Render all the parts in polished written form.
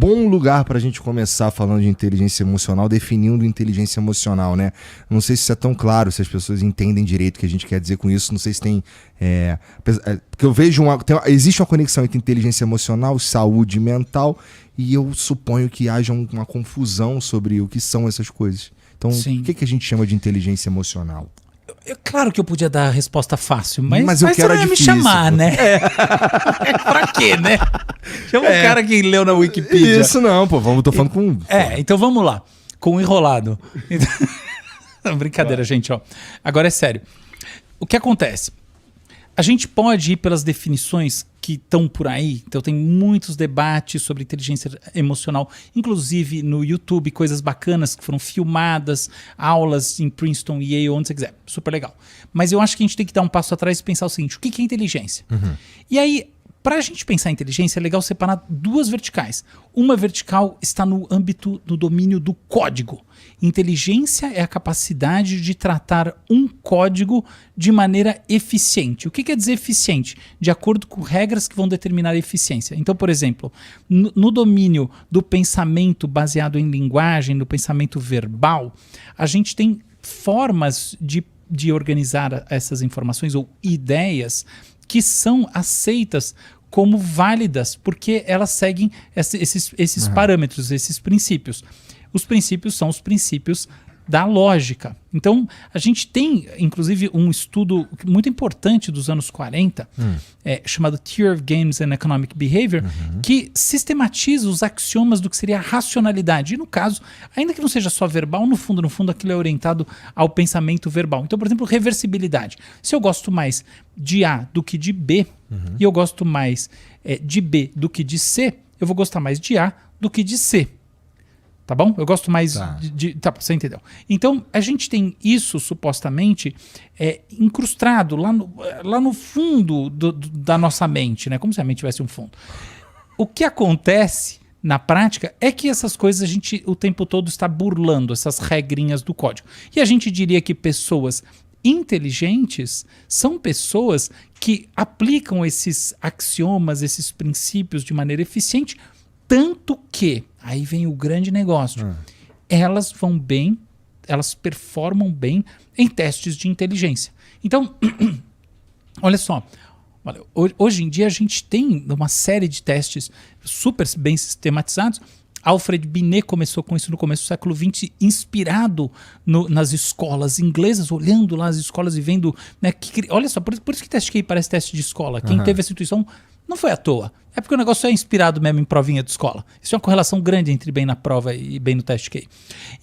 bom lugar pra gente começar falando de inteligência emocional, definindo inteligência emocional, né? Não sei se isso é tão claro, se as pessoas entendem direito o que a gente quer dizer com isso. Não sei se tem... porque eu vejo existe uma conexão entre inteligência emocional, saúde mental, e eu suponho que haja uma confusão sobre o que são essas coisas. Então, Sim. o que a gente chama de inteligência emocional? Claro que eu podia dar a resposta fácil, mas eu quero você não ia me difícil, chamar, pô. né? Pra quê, né? Chama um cara que leu na Wikipedia. Isso não, pô. Tô falando com... Então vamos lá. Com o enrolado. Brincadeira, gente, ó. Agora é sério. O que acontece? A gente pode ir pelas definições que estão por aí. Então tem muitos debates sobre inteligência emocional, inclusive no YouTube, coisas bacanas que foram filmadas, aulas em Princeton, Yale, onde você quiser. Super legal. Mas eu acho que a gente tem que dar um passo atrás e pensar o seguinte: o que é inteligência? E aí, para a gente pensar em inteligência, é legal separar duas verticais. Uma vertical está no âmbito do domínio do código. Inteligência é a capacidade de tratar um código de maneira eficiente. O que quer dizer eficiente? De acordo com regras que vão determinar a eficiência. Então, por exemplo, no domínio do pensamento baseado em linguagem, no pensamento verbal, a gente tem formas de organizar essas informações ou ideias que são aceitas como válidas, porque elas seguem esses parâmetros, esses princípios. Os princípios são os princípios da lógica. Então, a gente tem, inclusive, um estudo muito importante dos anos 40, chamado Theory of Games and Economic Behavior, que sistematiza os axiomas do que seria a racionalidade. E, no caso, ainda que não seja só verbal, no fundo, aquilo é orientado ao pensamento verbal. Então, por exemplo, reversibilidade. Se eu gosto mais de A do que de B, e eu gosto mais de B do que de C, eu vou gostar mais de A do que de C. Tá bom? Eu gosto mais Tá, você entendeu. Então, a gente tem isso, supostamente, incrustado lá no fundo da nossa mente, né? Como se a mente tivesse um fundo. O que acontece, na prática, é que essas coisas a gente o tempo todo está burlando, essas regrinhas do código. E a gente diria que pessoas inteligentes são pessoas que aplicam esses axiomas, esses princípios de maneira eficiente, tanto que, aí vem o grande negócio, elas vão bem, elas performam bem em testes de inteligência. Então, olha só, hoje em dia a gente tem uma série de testes super bem sistematizados. Alfred Binet começou com isso no começo do século XX, inspirado nas escolas inglesas, olhando lá as escolas e vendo... Né, olha só, por isso que teste QI parece teste de escola. Quem teve essa intuição não foi à toa. É porque o negócio é inspirado mesmo em provinha de escola. Isso é uma correlação grande entre bem na prova e bem no teste QI.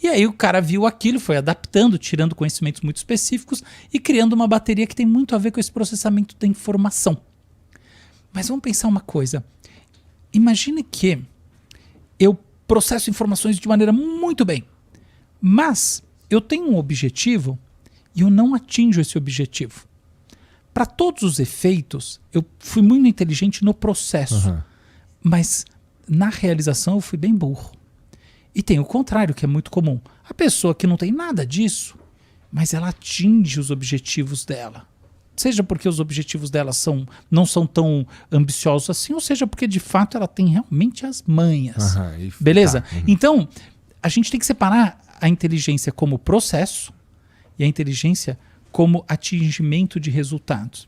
E aí o cara viu aquilo, foi adaptando, tirando conhecimentos muito específicos e criando uma bateria que tem muito a ver com esse processamento da informação. Mas vamos pensar uma coisa. Imagine que eu processo informações de maneira muito bem, mas eu tenho um objetivo e eu não atinjo esse objetivo. Para todos os efeitos, eu fui muito inteligente no processo, mas na realização eu fui bem burro. E tem o contrário, que é muito comum. A pessoa que não tem nada disso, mas ela atinge os objetivos dela. Seja porque os objetivos dela não são tão ambiciosos assim, ou seja porque de fato ela tem realmente as manhas. Beleza? Então, a gente tem que separar a inteligência como processo e a inteligência como atingimento de resultados.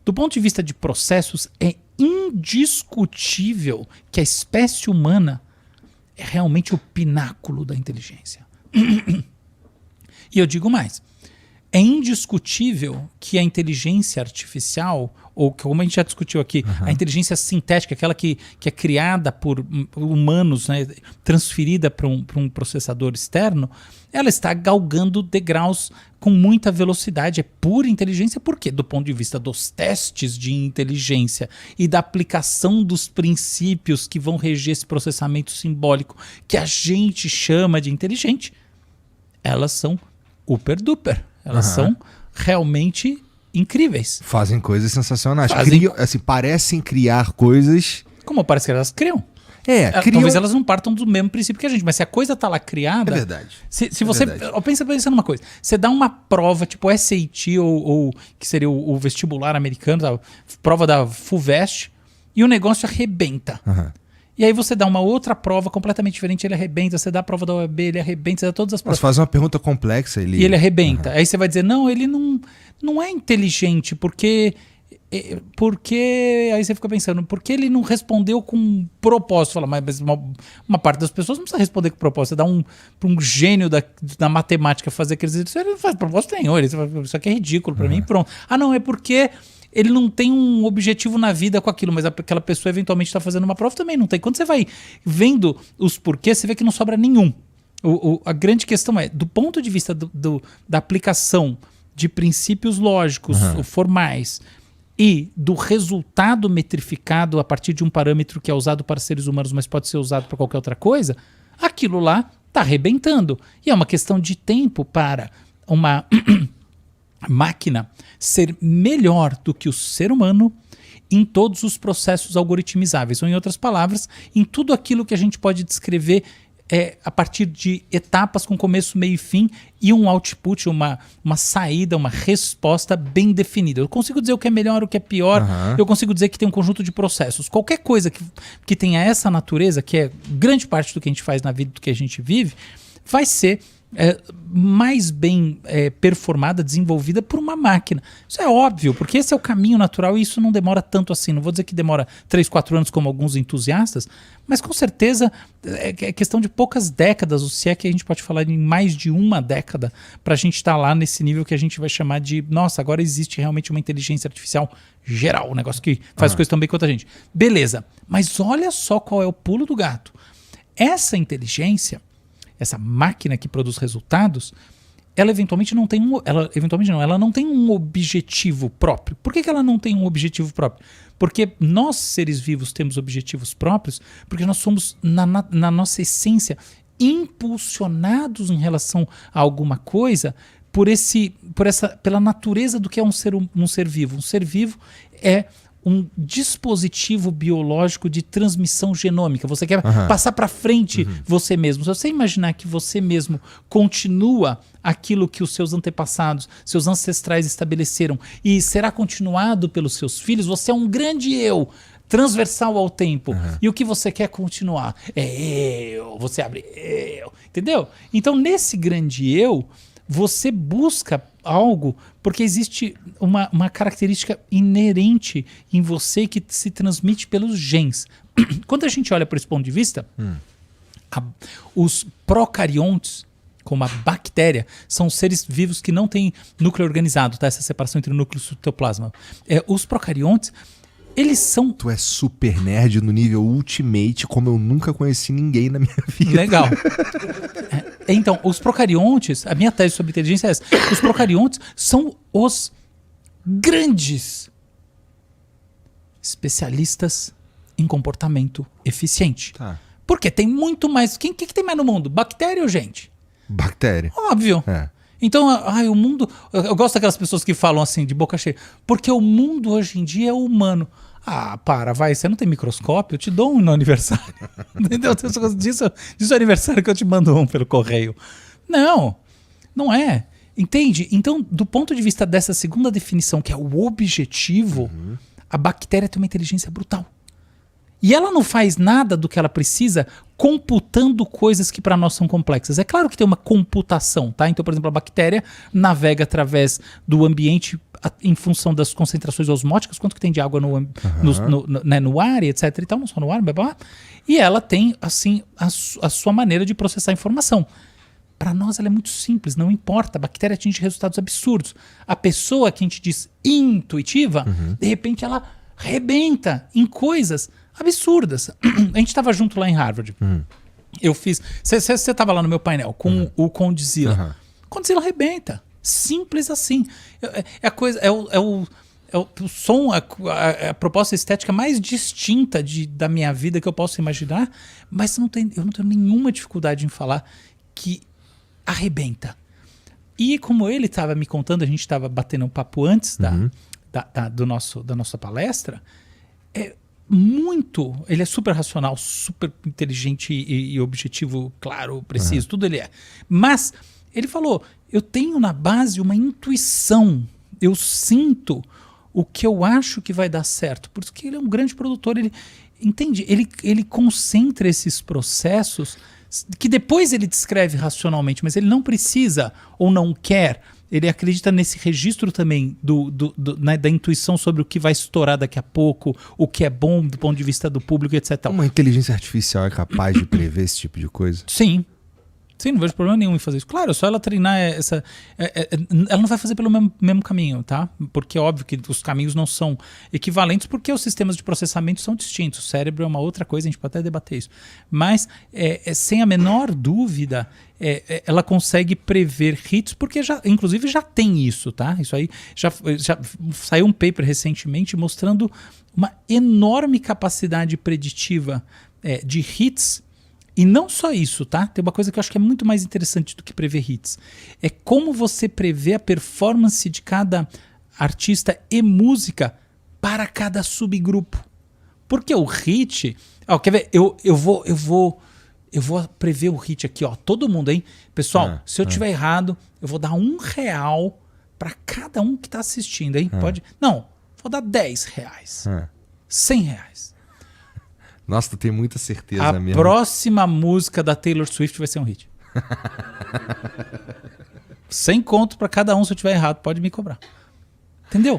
Do ponto de vista de processos, é indiscutível que a espécie humana é realmente o pináculo da inteligência. E eu digo mais. É indiscutível que a inteligência artificial, ou como a gente já discutiu aqui, a inteligência sintética, aquela que é criada por humanos, né, transferida para um processador externo, ela está galgando degraus com muita velocidade. É pura inteligência, por quê? Do ponto de vista dos testes de inteligência e da aplicação dos princípios que vão reger esse processamento simbólico que a gente chama de inteligente, elas são super duper. Elas são realmente incríveis. Fazem coisas sensacionais. Criam, assim, parecem criar coisas... Como parece que elas criam. Criam... Talvez elas não partam do mesmo princípio que a gente, mas se a coisa está lá criada... É verdade. Se você... Pensa numa coisa. Você dá uma prova, tipo SAT ou que seria o vestibular americano, a prova da FUVEST, e o negócio arrebenta. E aí você dá uma outra prova completamente diferente, ele arrebenta. Você dá a prova da OAB, ele arrebenta. Você dá todas as provas. Você faz uma pergunta complexa, E ele arrebenta. Aí você vai dizer, não, ele não é inteligente, porque... Aí você fica pensando, por que ele não respondeu com propósito? Fala, mas uma parte das pessoas não precisa responder com propósito. Você dá para um gênio da matemática fazer aqueles exercícios, ele não faz propósito nenhum. Isso aqui é ridículo para mim, pronto. Ah, não, é porque... ele não tem um objetivo na vida com aquilo, mas aquela pessoa eventualmente está fazendo uma prova também não tem. Quando você vai vendo os porquês, você vê que não sobra nenhum. A grande questão é, do ponto de vista da aplicação de princípios lógicos formais e do resultado metrificado a partir de um parâmetro que é usado para seres humanos, mas pode ser usado para qualquer outra coisa, aquilo lá está arrebentando. E é uma questão de tempo para uma... máquina ser melhor do que o ser humano em todos os processos algoritmizáveis, ou em outras palavras, em tudo aquilo que a gente pode descrever a partir de etapas com começo, meio e fim, e um output, uma saída, uma resposta bem definida. Eu consigo dizer o que é melhor, o que é pior, eu consigo dizer que tem um conjunto de processos. Qualquer coisa que tenha essa natureza, que é grande parte do que a gente faz na vida, do que a gente vive, vai ser mais bem performada, desenvolvida por uma máquina. Isso é óbvio, porque esse é o caminho natural e isso não demora tanto assim. Não vou dizer que demora 3, 4 anos como alguns entusiastas, mas com certeza é questão de poucas décadas, ou se é que a gente pode falar em mais de uma década, para a gente estar lá nesse nível que a gente vai chamar de, nossa, agora existe realmente uma inteligência artificial geral, um negócio que faz coisas tão bem quanto a gente. Beleza, mas olha só qual é o pulo do gato. Essa inteligência, essa máquina que produz resultados, ela eventualmente não tem ela não tem um objetivo próprio. Por que ela não tem um objetivo próprio? Porque nós, seres vivos, temos objetivos próprios, porque nós somos, na nossa essência, impulsionados em relação a alguma coisa pela natureza do que é um ser vivo. Um ser vivo é um dispositivo biológico de transmissão genômica. Você quer passar para frente você mesmo. Se você imaginar que você mesmo continua aquilo que os seus antepassados, seus ancestrais estabeleceram e será continuado pelos seus filhos, você é um grande eu, transversal ao tempo. E o que você quer continuar? É eu. Você abre eu. Entendeu? Então, nesse grande eu, você busca algo porque existe uma característica inerente em você que se transmite pelos genes. Quando a gente olha por esse ponto de vista, os procariontes, como a bactéria, são seres vivos que não têm núcleo organizado, tá? Essa separação entre o núcleo e o citoplasma. Os procariontes, eles são... Tu é super nerd no nível ultimate, como eu nunca conheci ninguém na minha vida. Legal. Então, os procariontes, a minha tese sobre inteligência é essa. Os procariontes são os grandes especialistas em comportamento eficiente. Tá. Porque tem muito mais... Quem que tem mais no mundo? Bactéria ou gente? Bactéria. Óbvio. Então, o mundo... Eu gosto daquelas pessoas que falam assim, de boca cheia. Porque o mundo hoje em dia é humano. Vai, você não tem microscópio? Eu te dou um no aniversário. Entendeu? Disso é aniversário que eu te mando um pelo correio. Não é. Entende? Então, do ponto de vista dessa segunda definição, que é o objetivo, a bactéria tem uma inteligência brutal. E ela não faz nada do que ela precisa computando coisas que para nós são complexas. É claro que tem uma computação, tá? Então, por exemplo, a bactéria navega através do ambiente em função das concentrações osmóticas, quanto que tem de água no ar, e etc. E tal, não só no ar, e ela tem, assim, a sua maneira de processar a informação. Para nós ela é muito simples, não importa. A bactéria atinge resultados absurdos. A pessoa que a gente diz intuitiva, de repente ela rebenta em coisas absurdas. A gente estava junto lá em Harvard. Eu fiz... Você estava lá no meu painel com o Condzilla. Condzilla rebenta. Simples assim. O som, a proposta estética mais distinta da minha vida que eu posso imaginar, mas eu não tenho nenhuma dificuldade em falar que arrebenta. E como ele estava me contando, a gente estava batendo um papo antes da nossa palestra, ele é super racional, super inteligente e objetivo, claro, preciso, tudo ele é. Mas ele falou, eu tenho na base uma intuição, eu sinto o que eu acho que vai dar certo. Por isso que ele é um grande produtor, entende? Ele concentra esses processos que depois ele descreve racionalmente, mas ele não precisa ou não quer. Ele acredita nesse registro também né, da intuição sobre o que vai estourar daqui a pouco, o que é bom do ponto de vista do público, etc. Uma inteligência artificial é capaz de prever esse tipo de coisa? Sim. Sim, não vejo problema nenhum em fazer isso. Claro, é só ela treinar essa... ela não vai fazer pelo mesmo caminho, tá? Porque é óbvio que os caminhos não são equivalentes porque os sistemas de processamento são distintos. O cérebro é uma outra coisa, a gente pode até debater isso. Mas, sem a menor dúvida, ela consegue prever hits porque, inclusive, já tem isso, tá? Isso aí, já saiu um paper recentemente mostrando uma enorme capacidade preditiva de hits. E não só isso, tá? Tem uma coisa que eu acho que é muito mais interessante do que prever hits. É como você prevê a performance de cada artista e música para cada subgrupo. Porque o hit... quer ver? Eu vou prever o hit aqui, ó. Todo mundo, hein? Pessoal, se eu tiver errado, eu vou dar R$1 para cada um que tá assistindo, hein? Pode... Não, vou dar R$10. R$100. Nossa, tu tem muita certeza mesmo. A próxima música da Taylor Swift vai ser um hit. 100 conto pra cada um, se eu tiver errado, pode me cobrar. Entendeu?